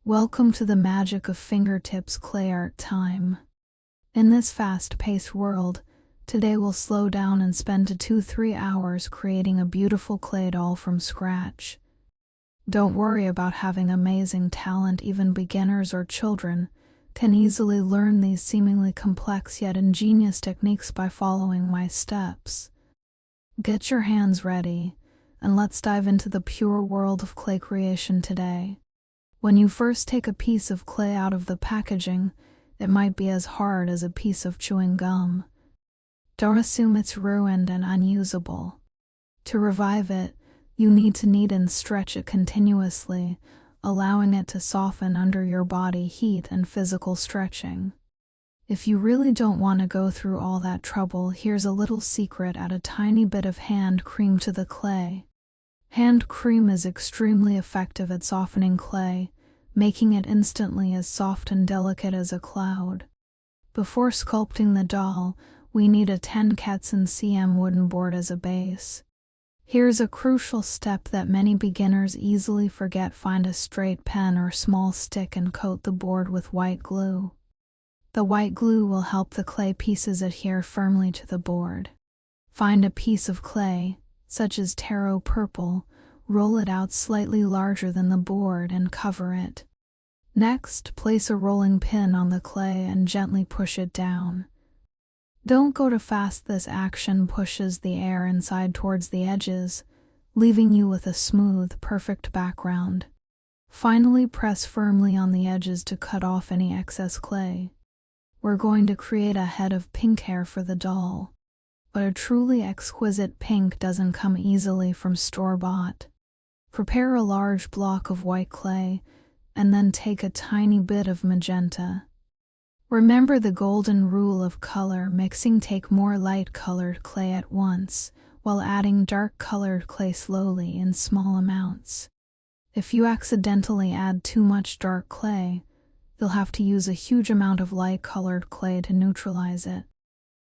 Welcome to the magic of fingertips clay art time. In this fast-paced world, today we'll slow down and spend 2-3 hours creating a beautiful clay doll from scratch. Don't worry about having amazing talent. Even beginners or children can easily learn these seemingly complex yet ingenious techniques by following my steps. Get your hands ready, and let's dive into the pure world of clay creation today. When you first take a piece of clay out of the packaging, it might be as hard as a piece of chewing gum. Don't assume it's ruined and unusable. To revive it, you need to knead and stretch it continuously, allowing it to soften under your body heat and physical stretching. If you really don't want to go through all that trouble, here's a little secret: add a tiny bit of hand cream to the clay. Hand cream is extremely effective at softening clay, making it instantly as soft and delicate as a cloud. Before sculpting the doll, we need a 10 cm wooden board as a base. Here's a crucial step that many beginners easily forget: find a straight pen or small stick and coat the board with white glue. The white glue will help the clay pieces adhere firmly to the board. Find a piece of clay, such as taro purple, roll it out slightly larger than the board and cover it. Next, place a rolling pin on the clay and gently push it down. Don't go too fast. This action pushes the air inside towards the edges, leaving you with a smooth, perfect background. Finally, press firmly on the edges to cut off any excess clay. We're going to create a head of pink hair for the doll. But a truly exquisite pink doesn't come easily from store-bought. Prepare a large block of white clay, and then take a tiny bit of magenta. Remember the golden rule of color mixing: take more light-colored clay at once, while adding dark-colored clay slowly in small amounts. If you accidentally add too much dark clay, you'll have to use a huge amount of light-colored clay to neutralize it.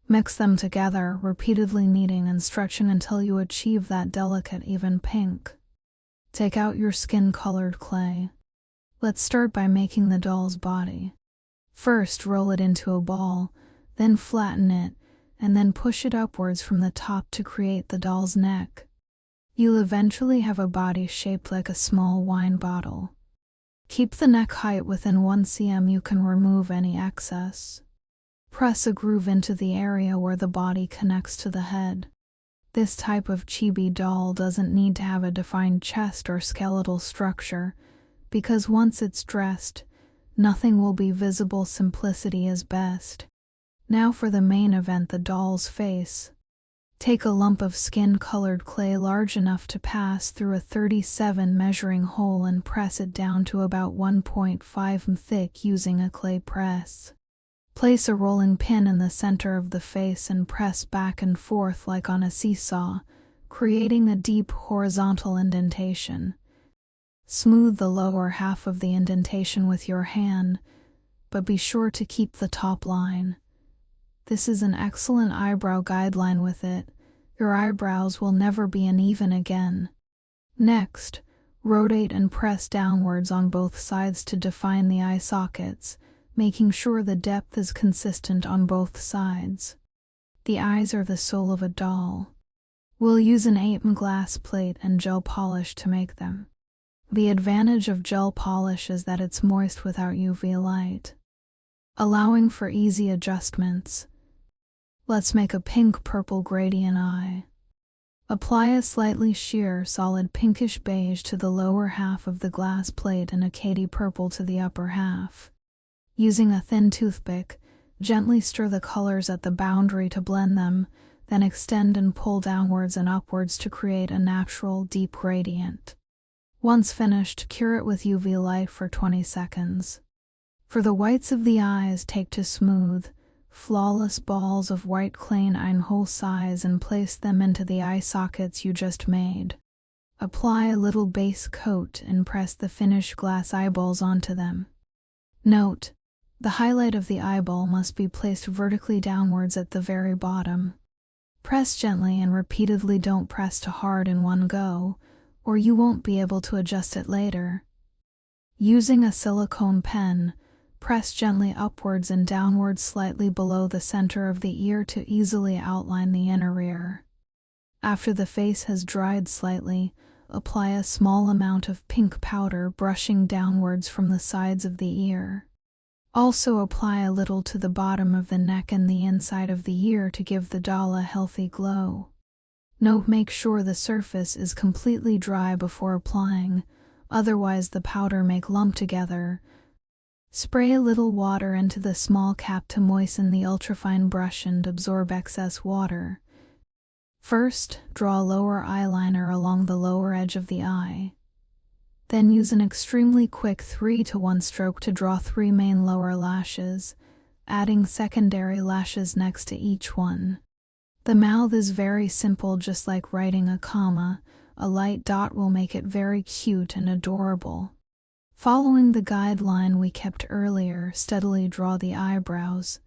Mix them together, repeatedly kneading and stretching until you achieve that delicate, even pink. Take out your skin-colored clay. Let's start by making the doll's body. First, roll it into a ball, then flatten it, and then push it upwards from the top to create the doll's neck. You'll eventually have a body shaped like a small wine bottle. Keep the neck height within 1 cm. You can remove any excess. Press a groove into the area where the body connects to the head. This type of chibi doll doesn't need to have a defined chest or skeletal structure, because once it's dressed, nothing will be visible. Simplicity is best. Now for the main event, the doll's face. Take a lump of skin-colored clay large enough to pass through a 37 measuring hole and press it down to about 1.5 mm thick using a clay press. Place a rolling pin in the center of the face and press back and forth like on a seesaw, creating a deep horizontal indentation. Smooth the lower half of the indentation with your hand, but be sure to keep the top line. This is an excellent eyebrow guideline. With it, your eyebrows will never be uneven again. Next, rotate and press downwards on both sides to define the eye sockets, making sure the depth is consistent on both sides. The eyes are the soul of a doll. We'll use an 8mm glass plate and gel polish to make them. The advantage of gel polish is that it's moist without UV light, allowing for easy adjustments. Let's make a pink-purple gradient eye. Apply a slightly sheer, solid pinkish beige to the lower half of the glass plate and a khaki purple to the upper half. Using a thin toothpick, gently stir the colors at the boundary to blend them, then extend and pull downwards and upwards to create a natural, deep gradient. Once finished, cure it with UV light for 20 seconds. For the whites of the eyes, take two smooth, flawless balls of white clay whole size and place them into the eye sockets you just made. Apply a little base coat and press the finished glass eyeballs onto them. Note: the highlight of the eyeball must be placed vertically downwards at the very bottom. Press gently and repeatedly. Don't press too hard in one go, or you won't be able to adjust it later. Using a silicone pen, press gently upwards and downwards slightly below the center of the ear to easily outline the inner ear. After the face has dried slightly, apply a small amount of pink powder brushing downwards from the sides of the ear. Also apply a little to the bottom of the neck and the inside of the ear to give the doll a healthy glow. Note: make sure the surface is completely dry before applying, otherwise the powder may clump together. Spray a little water into the small cap to moisten the ultrafine brush and absorb excess water. First, draw a lower eyeliner along the lower edge of the eye. Then use an extremely quick 3-to-1 stroke to draw 3 main lower lashes, adding secondary lashes next to each one. The mouth is very simple, just like writing a comma. A light dot will make it very cute and adorable. Following the guideline we kept earlier, steadily draw the eyebrows.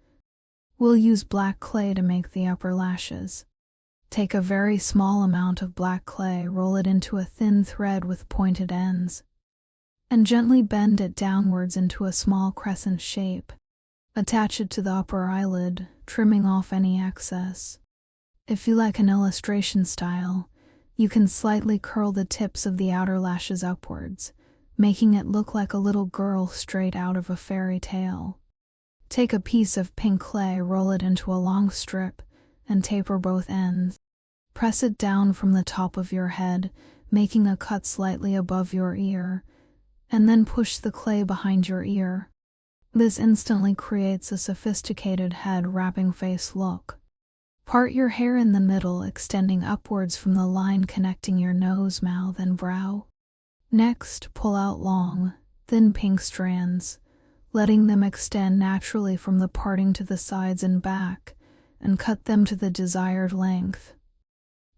We'll use black clay to make the upper lashes. Take a very small amount of black clay, roll it into a thin thread with pointed ends, and gently bend it downwards into a small crescent shape. Attach it to the upper eyelid, trimming off any excess. If you like an illustration style, you can slightly curl the tips of the outer lashes upwards, making it look like a little girl straight out of a fairy tale. Take a piece of pink clay, roll it into a long strip, and taper both ends. Press it down from the top of your head, making a cut slightly above your ear, and then push the clay behind your ear. This instantly creates a sophisticated head wrapping face look. Part your hair in the middle, extending upwards from the line connecting your nose, mouth, and brow. Next, pull out long, thin pink strands, letting them extend naturally from the parting to the sides and back, and cut them to the desired length.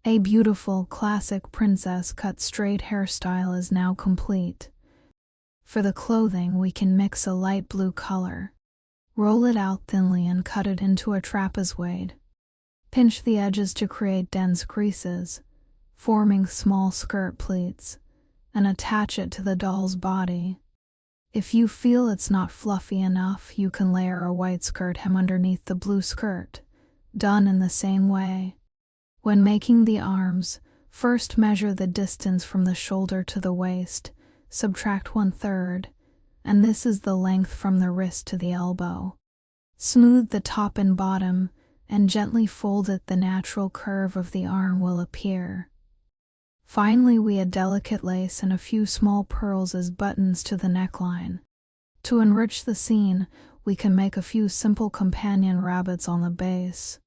A beautiful, classic princess cut straight hairstyle is now complete. For the clothing, we can mix a light blue color. Roll it out thinly and cut it into a trapezoid. Pinch the edges to create dense creases, forming small skirt pleats, and attach it to the doll's body. If you feel it's not fluffy enough, you can layer a white skirt hem underneath the blue skirt, done in the same way. When making the arms, first measure the distance from the shoulder to the waist, subtract 1/3, and this is the length from the wrist to the elbow. Smooth the top and bottom, and gently fold it. The natural curve of the arm will appear. Finally, we add delicate lace and a few small pearls as buttons to the neckline. To enrich the scene, we can make a few simple companion rabbits on the base.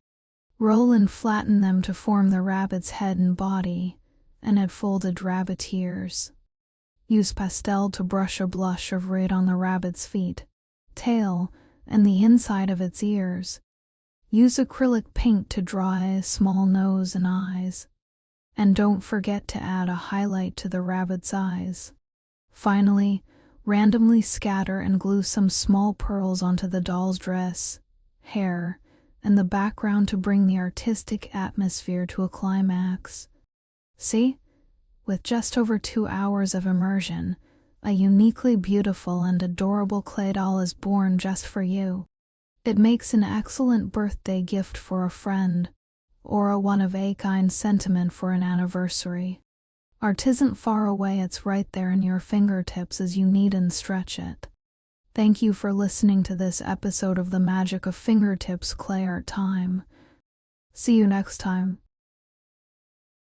Roll and flatten them to form the rabbit's head and body, and add folded rabbit ears. Use pastel to brush a blush of red on the rabbit's feet, tail, and the inside of its ears. Use acrylic paint to draw a small nose and eyes. And don't forget to add a highlight to the rabbit's eyes. Finally, randomly scatter and glue some small pearls onto the doll's dress, hair, and the background to bring the artistic atmosphere to a climax. See? With just over 2 hours of immersion, a uniquely beautiful and adorable clay doll is born just for you. It makes an excellent birthday gift for a friend, or a one-of-a-kind sentiment for an anniversary. Art isn't far away, it's right there in your fingertips as you knead and stretch it. Thank you for listening to this episode of The Magic of Fingertips Clay Art Time. See you next time.